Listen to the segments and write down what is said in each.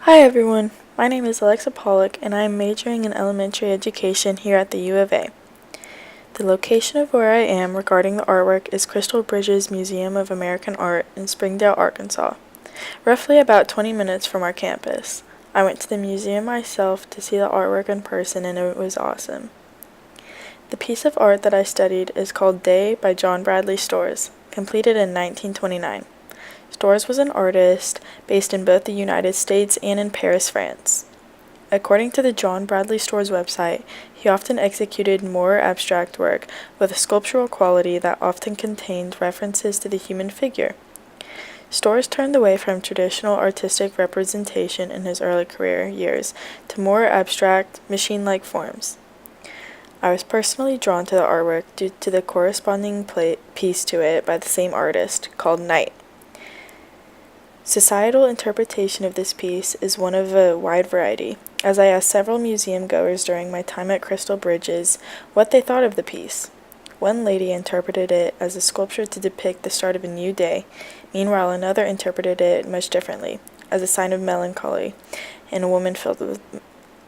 Hi everyone, my name is Alexa Pollock and I am majoring in elementary education here at the U of A. The location of where I am regarding the artwork is Crystal Bridges Museum of American Art in Springdale, Arkansas, roughly about 20 minutes from our campus. I went to the museum myself to see the artwork in person and it was awesome. The piece of art that I studied is called Day by John Bradley Storrs, completed in 1929. Storrs was an artist based in both the United States and in Paris, France. According to the John Bradley Storrs website, he often executed more abstract work with a sculptural quality that often contained references to the human figure. Storrs turned away from traditional artistic representation in his early career years to more abstract, machine-like forms. I was personally drawn to the artwork due to the corresponding piece to it by the same artist, called Night. Societal interpretation of this piece is one of a wide variety, as I asked several museum goers during my time at Crystal Bridges what they thought of the piece. One lady interpreted it as a sculpture to depict the start of a new day, meanwhile another interpreted it much differently, as a sign of melancholy, and a woman filled with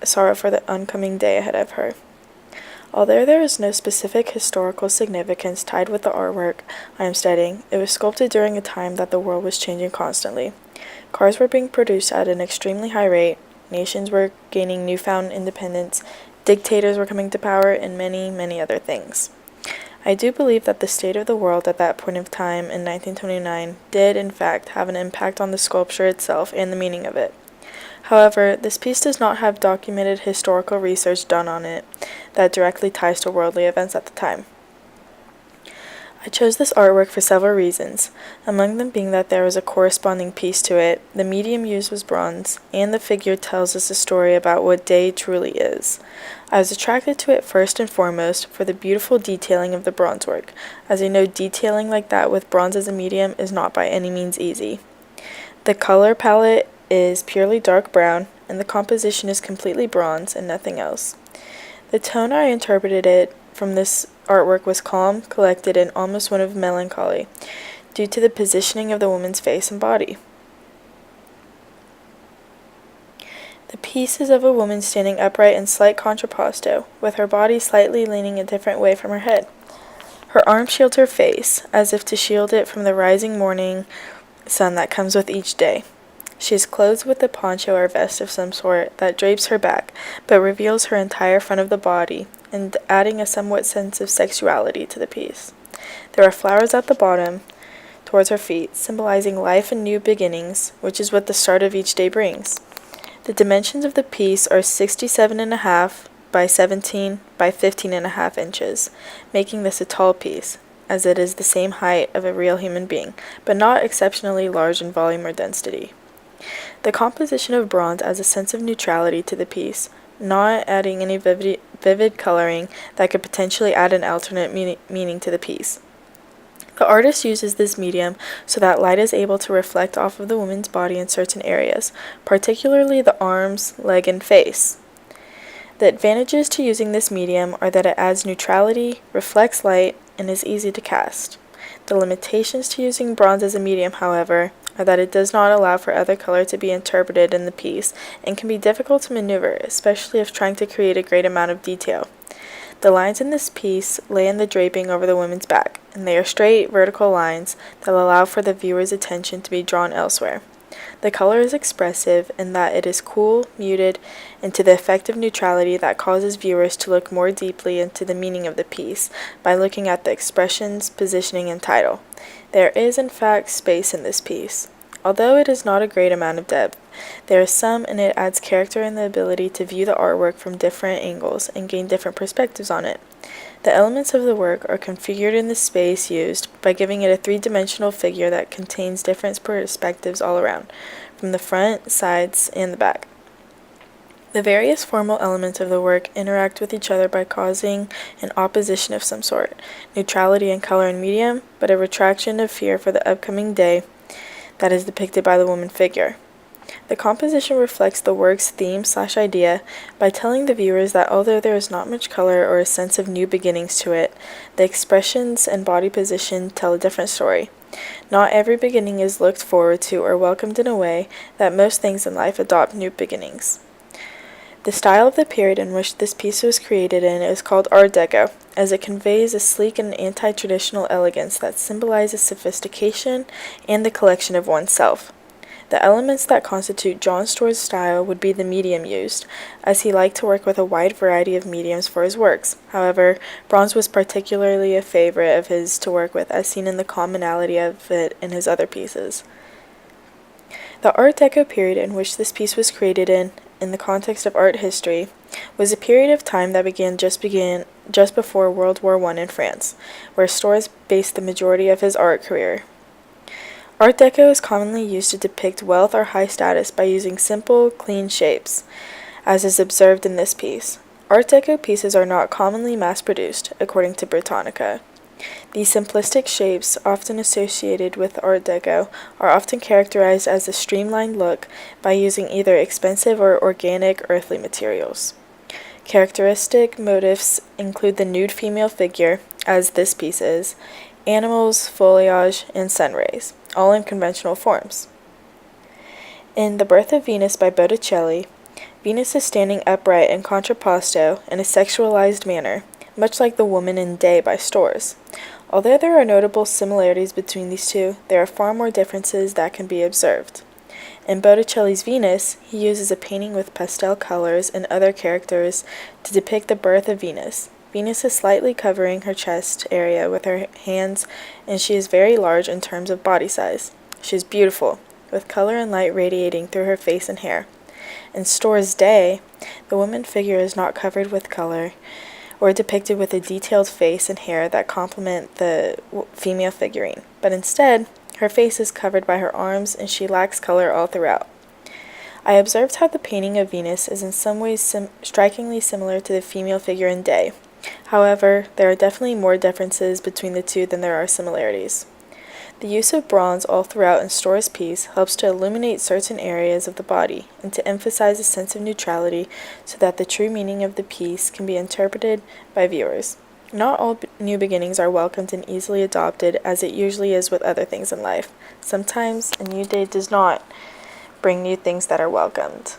sorrow for the oncoming day ahead of her. Although there is no specific historical significance tied with the artwork I am studying, it was sculpted during a time that the world was changing constantly. Cars were being produced at an extremely high rate, nations were gaining newfound independence, dictators were coming to power, and many, many other things. I do believe that the state of the world at that point of time in 1929 did, in fact, have an impact on the sculpture itself and the meaning of it. However, this piece does not have documented historical research done on it that directly ties to worldly events at the time. I chose this artwork for several reasons, among them being that there was a corresponding piece to it, the medium used was bronze, and the figure tells us a story about what day truly is. I was attracted to it first and foremost for the beautiful detailing of the bronze work, as I know detailing like that with bronze as a medium is not by any means easy. The color palette is purely dark brown, and the composition is completely bronze and nothing else. The tone I interpreted it from this artwork was calm, collected, and almost one of melancholy, due to the positioning of the woman's face and body. The piece is of a woman standing upright in slight contrapposto, with her body slightly leaning a different way from her head. Her arm shields her face, as if to shield it from the rising morning sun that comes with each day. She is clothed with a poncho or vest of some sort that drapes her back, but reveals her entire front of the body, and adding a somewhat sense of sexuality to the piece. There are flowers at the bottom, towards her feet, symbolizing life and new beginnings, which is what the start of each day brings. The dimensions of the piece are 67.5 by 17 by 15.5 inches, making this a tall piece, as it is the same height of a real human being, but not exceptionally large in volume or density. The composition of bronze adds a sense of neutrality to the piece, not adding any vivid coloring that could potentially add an alternate meaning to the piece. The artist uses this medium so that light is able to reflect off of the woman's body in certain areas, particularly the arms, leg, and face. The advantages to using this medium are that it adds neutrality, reflects light, and is easy to cast. The limitations to using bronze as a medium, however, are that it does not allow for other color to be interpreted in the piece and can be difficult to maneuver, especially if trying to create a great amount of detail. The lines in this piece lay in the draping over the woman's back, and they are straight, vertical lines that allow for the viewer's attention to be drawn elsewhere. The color is expressive in that it is cool, muted, and to the effect of neutrality that causes viewers to look more deeply into the meaning of the piece by looking at the expressions, positioning, and title. There is, in fact, space in this piece. Although it is not a great amount of depth, there is some, and it adds character and the ability to view the artwork from different angles and gain different perspectives on it. The elements of the work are configured in the space used by giving it a three-dimensional figure that contains different perspectives all around, from the front, sides, and the back. The various formal elements of the work interact with each other by causing an opposition of some sort, neutrality in color and medium, but a retraction of fear for the upcoming day that is depicted by the woman figure. The composition reflects the work's theme/idea by telling the viewers that although there is not much color or a sense of new beginnings to it, the expressions and body position tell a different story. Not every beginning is looked forward to or welcomed in a way that most things in life adopt new beginnings. The style of the period in which this piece was created in is called Art Deco, as it conveys a sleek and anti-traditional elegance that symbolizes sophistication and the collection of oneself. The elements that constitute John Storr's style would be the medium used, as he liked to work with a wide variety of mediums for his works. However, bronze was particularly a favorite of his to work with, as seen in the commonality of it in his other pieces. The Art Deco period in which this piece was created in the context of art history, was a period of time that began just before World War I in France, where Storrs based the majority of his art career. Art Deco is commonly used to depict wealth or high status by using simple, clean shapes, as is observed in this piece. Art Deco pieces are not commonly mass-produced, according to Britannica. These simplistic shapes, often associated with Art Deco, are often characterized as a streamlined look by using either expensive or organic earthly materials. Characteristic motifs include the nude female figure, as this piece is, animals, foliage, and sun rays, all in conventional forms. In The Birth of Venus by Botticelli, Venus is standing upright in contrapposto in a sexualized manner, much like the woman in Day by Storrs. Although there are notable similarities between these two, there are far more differences that can be observed. In Botticelli's Venus, he uses a painting with pastel colors and other characters to depict the birth of Venus. Venus is slightly covering her chest area with her hands, and she is very large in terms of body size. She is beautiful, with color and light radiating through her face and hair. In Storr's Day, the woman figure is not covered with color, or depicted with a detailed face and hair that complement the female figurine, but instead, her face is covered by her arms and she lacks color all throughout. I observed how the painting of Venus is in some ways strikingly similar to the female figure in Day. However, there are definitely more differences between the two than there are similarities. The use of bronze all throughout in Storr's piece helps to illuminate certain areas of the body and to emphasize a sense of neutrality so that the true meaning of the piece can be interpreted by viewers. Not all new beginnings are welcomed and easily adopted, as it usually is with other things in life. Sometimes a new day does not bring new things that are welcomed.